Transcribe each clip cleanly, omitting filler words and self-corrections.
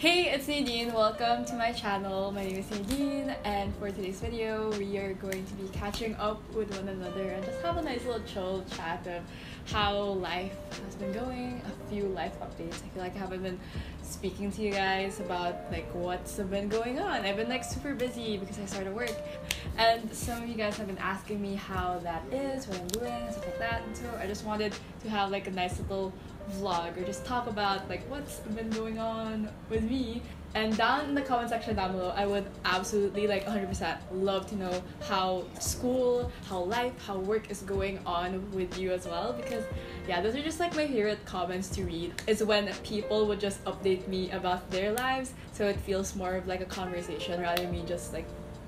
Hey, it's Nadine. Welcome to my channel. My name is Nadine, and for today's video, we are going to be catching up with one another and just have a nice little chill chat of how life has been going, a few life updates. I feel like I haven't been speaking to you guys about what's been going on. I've been super busy because I started work, and some of you guys have been asking me how that is, what I'm doing, stuff like that. And so I just wanted to have a nice little vlog or just talk about what's been going on with me. And down in the comment section down below, I would absolutely 100% love to know how school, how life, how work is going on with you as well, because yeah, those are just my favorite comments to read, is when people would just update me about their lives, so it feels more of a conversation rather than me just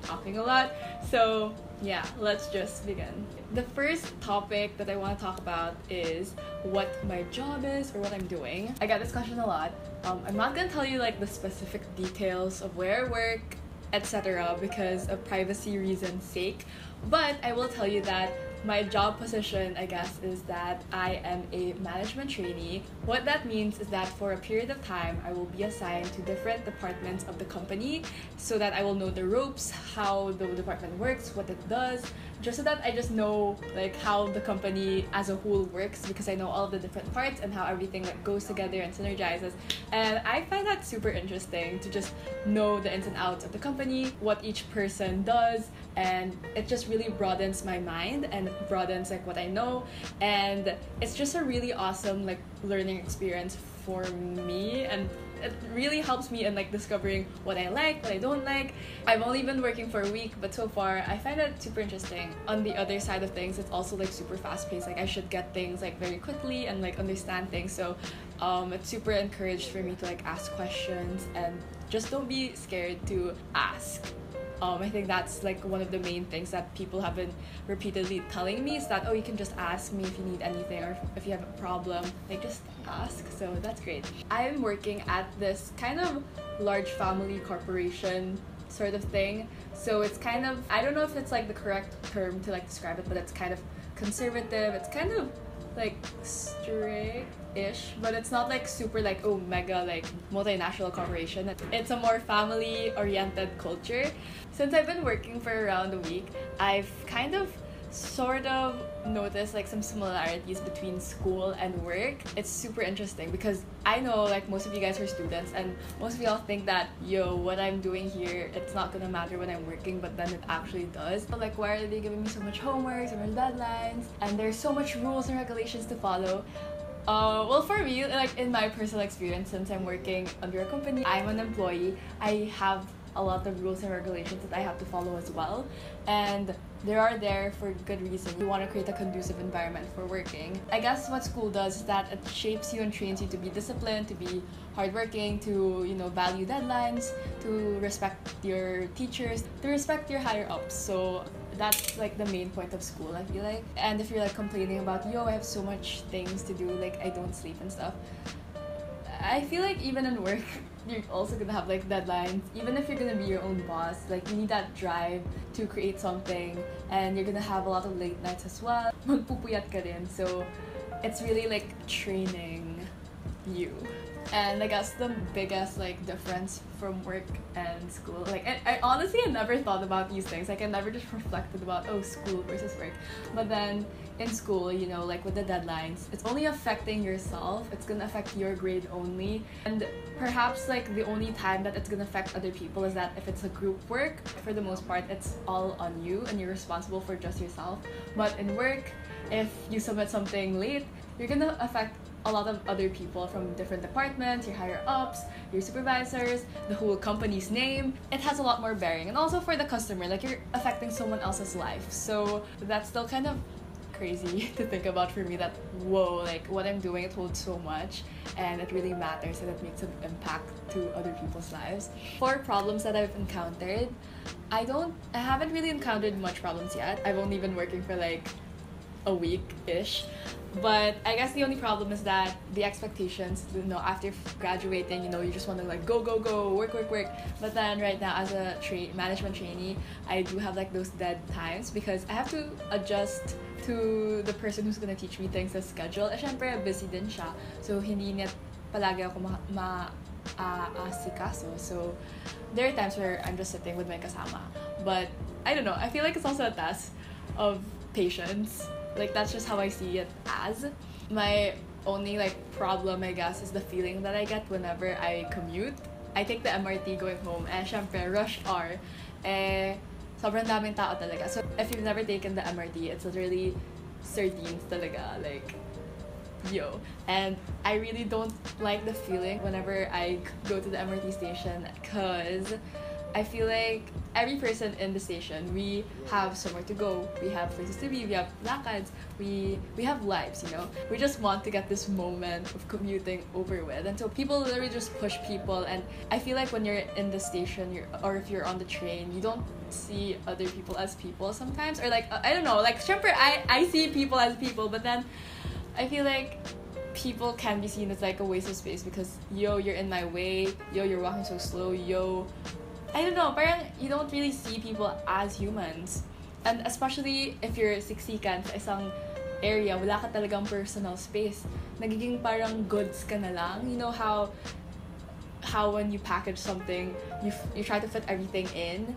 talking a lot. So yeah, let's just begin. The first topic that I want to talk about is what my job is or what I'm doing. I get this question a lot. I'm not gonna tell you the specific details of where I work, etc., because of privacy reasons sake, but I will tell you that my job position, I guess, is that I am a management trainee. What that means is that for a period of time, I will be assigned to different departments of the company so that I will know the ropes, how the department works, what it does, just so that I just know how the company as a whole works, because I know all of the different parts and how everything goes together and synergizes. And I find that super interesting to just know the ins and outs of the company, what each person does, and it just really broadens my mind and broadens what I know, and it's just a really awesome learning experience for me, and it really helps me in discovering what I like, what I don't like. I've only been working for a week, but so far I find it super interesting. On the other side of things, it's also super fast paced. I should get things very quickly and understand things, so it's super encouraged for me to ask questions and just don't be scared to ask. I think that's one of the main things that people have been repeatedly telling me, is that, oh, you can just ask me if you need anything or if you have a problem, just ask. So that's great. I'm working at this kind of large family corporation sort of thing, so it's kind of, I don't know if it's the correct term to describe it, but it's kind of conservative, it's kind of strict-ish, but it's not super oh mega multinational corporation. It's a more family oriented culture. Since I've been working for around a week, I've kind of sort of noticed some similarities between school and work. It's super interesting because I know most of you guys are students, and most of y'all think that, yo, what I'm doing here, it's not gonna matter when I'm working, but then it actually does. So why are they giving me so much homework, so much deadlines, and there's so much rules and regulations to follow? Well, for me, in my personal experience, since I'm working under a company, I'm an employee, I have a lot of rules and regulations that I have to follow as well, and they are there for good reason. You want to create a conducive environment for working. I guess what school does is that it shapes you and trains you to be disciplined, to be hardworking, to value deadlines, to respect your teachers, to respect your higher ups. So that's the main point of school, I feel like. And if you're complaining about, yo, I have so much things to do, I don't sleep and stuff, I feel even in work, you're also gonna have deadlines. Even if you're gonna be your own boss, you need that drive to create something, and you're gonna have a lot of late nights as well. Magpupuyat ka rin. So it's really training you. And I guess the biggest difference from work and school, I honestly had never thought about these things. I never just reflected about, oh, school versus work. But then in school, with the deadlines, it's only affecting yourself. It's gonna affect your grade only, and perhaps the only time that it's gonna affect other people is that if it's a group work. For the most part, it's all on you and you're responsible for just yourself. But in work, if you submit something late, you're gonna affect a lot of other people from different departments, your higher ups, your supervisors, the whole company's name. It has a lot more bearing, and also for the customer, you're affecting someone else's life. So that's still kind of crazy to think about for me, that whoa, what I'm doing, it holds so much and it really matters, and it makes an impact to other people's lives. For problems that I've encountered, I haven't really encountered much problems yet. I've only been working for a week-ish. But I guess the only problem is that the expectations, after graduating, you just want to go, go, go, work, work, work. But then right now, as a management trainee, I do have those dead times because I have to adjust to the person who's gonna teach me things, the schedule. Syempre, busy din siya. So hindi niya palagi ako asikaso. So there are times where I'm just sitting with my kasama. But I don't know, I feel like it's also a test of patience. Like that's just how I see it as. My only like problem, I guess, is the feeling that I get whenever I commute. I take the MRT going home, and syempre, rush hour. Eh, sobrang daming tao talaga. So if you've never taken the MRT, it's literally sardines talaga. Like, yo. And I really don't like the feeling whenever I go to the MRT station, because I feel like every person in the station, we have somewhere to go, we have places to be, we have lakads, we have lives, you know? We just want to get this moment of commuting over with. And so people literally just push people, and I feel like when you're in the station, or if you're on the train, you don't see other people as people sometimes. Or like, I don't know, like, syempre, I see people as people, but then I feel like people can be seen as like a waste of space because, yo, you're in my way, yo, you're walking so slow, yo, I don't know, parang you don't really see people as humans. And especially if you're siksikan sa isang area, wala ka talagang personal space. Nagiging parang goods ka na lang. You know how when you package something, you try to fit everything in,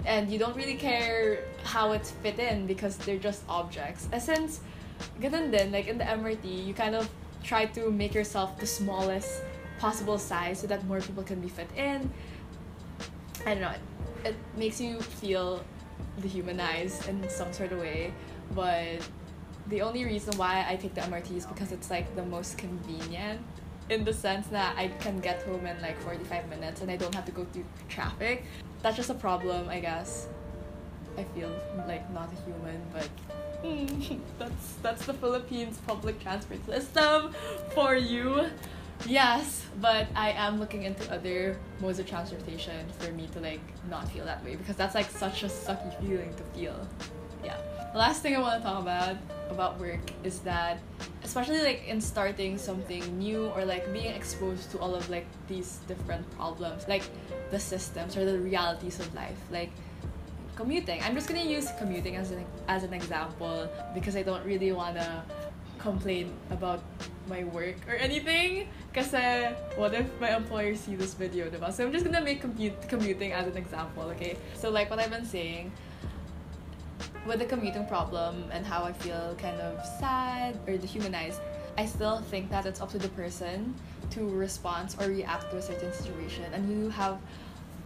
and you don't really care how it's fit in because they're just objects. And since ganun din, like in the MRT, you kind of try to make yourself the smallest possible size so that more people can be fit in. I don't know, it makes you feel dehumanized in some sort of way, but the only reason why I take the MRT is because it's like the most convenient, in the sense that I can get home in like 45 minutes and I don't have to go through traffic. That's just a problem, I guess. I feel like not a human, but that's the Philippines public transport system for you. Yes, but I am looking into other modes of transportation for me to like not feel that way, because that's like such a sucky feeling to feel. Yeah. The last thing I want to talk about work is that, especially like in starting something new or like being exposed to all of like these different problems, like the systems or the realities of life, like commuting. I'm just gonna use commuting as an example because I don't really wanna complain about my work or anything, kasi what if my employers see this video, diba? So I'm just gonna make commuting as an example, okay? So like what I've been saying, with the commuting problem and how I feel kind of sad or dehumanized, I still think that it's up to the person to respond or react to a certain situation, and you have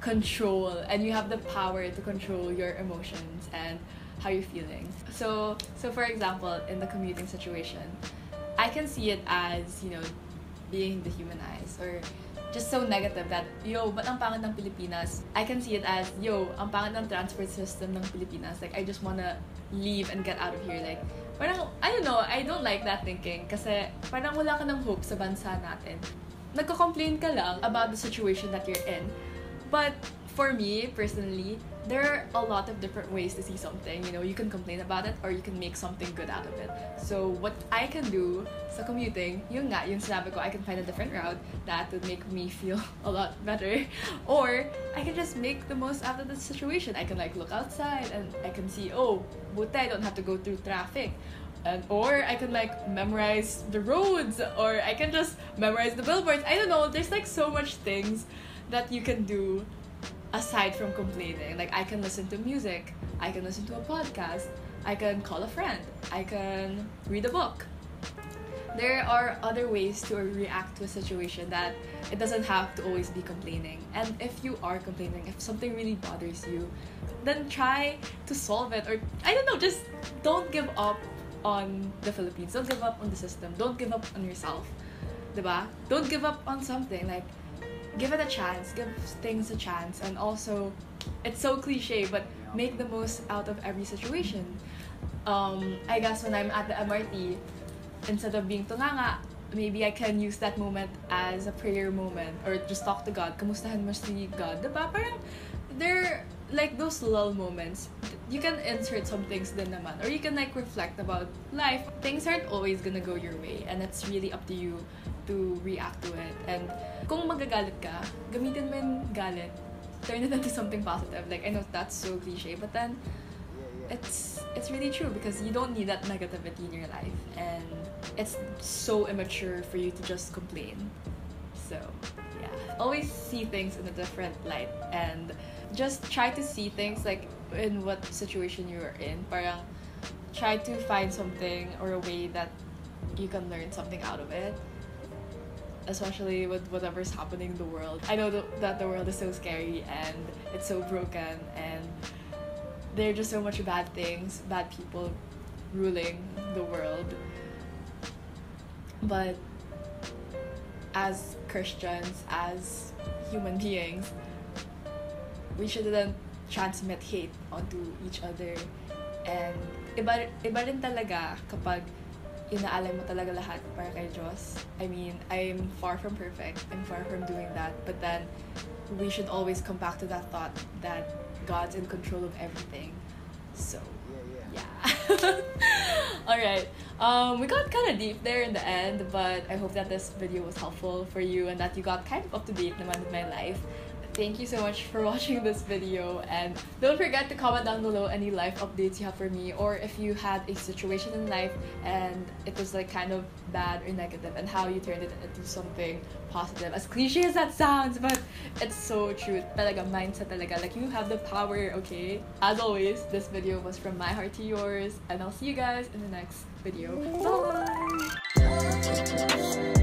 control and you have the power to control your emotions and how you're feeling. So for example, in the commuting situation, I can see it as, you know, being dehumanized or just so negative that, yo, ba't ang pangit ng Pilipinas? I can see it as, yo, ang pangit ng transport system ng Pilipinas. Like, I just wanna leave and get out of here. Like, parang, I don't know, I don't like that thinking kasi parang wala ka ng hope sa bansa natin. Nagko-complain ka lang about the situation that you're in. But for me, personally, there are a lot of different ways to see something. You know, you can complain about it or you can make something good out of it. So what I can do sa commuting, yung sinabi ko, I can find a different route that would make me feel a lot better. Or I can just make the most out of the situation. I can like look outside and I can see, oh, buti I don't have to go through traffic. Or I can like memorize the roads, or I can just memorize the billboards. I don't know, there's like so much things that you can do aside from complaining. Like, I can listen to music, I can listen to a podcast, I can call a friend, I can read a book. There are other ways to react to a situation that it doesn't have to always be complaining. And if you are complaining, if something really bothers you, then try to solve it. Or, I don't know, just don't give up on the Philippines. Don't give up on the system. Don't give up on yourself. Diba? Don't give up on something. Like, give it a chance, give things a chance, and also, it's so cliche, but make the most out of every situation. I guess when I'm at the MRT, instead of being tunganga, maybe I can use that moment as a prayer moment, or just talk to God. Kamustahan mo si God, diba? Parang, they're like those lull moments. You can insert some things din naman, or you can like reflect about life. Things aren't always gonna go your way, and it's really up to you to react to it. And kung magagalit ka, gamitin mo yung galit, turn it into something positive. Like, I know that's so cliche, but then it's really true, because you don't need that negativity in your life, and it's so immature for you to just complain. So yeah, always see things in a different light and just try to see things like in what situation you are in. Parang try to find something or a way that you can learn something out of it, especially with whatever's happening in the world. I know that the world is so scary and it's so broken, and there are just so much bad things, bad people ruling the world. But as Christians, as human beings, we shouldn't transmit hate onto each other. And iba rin talaga kapag inaalay mo talaga lahat para kay Diyos. I mean, I'm far from perfect. I'm far from doing that. But then, we should always come back to that thought that God's in control of everything. So, yeah. Alright. We got kind of deep there in the end, but I hope that this video was helpful for you and that you got kind of up to date naman with my life. Thank you so much for watching this video, and don't forget to comment down below any life updates you have for me, or if you had a situation in life and it was like kind of bad or negative and how you turned it into something positive. As cliche as that sounds, but it's so true. Talaga, mindset talaga. Like, you have the power, okay? As always, this video was from my heart to yours, and I'll see you guys in the next video. Bye!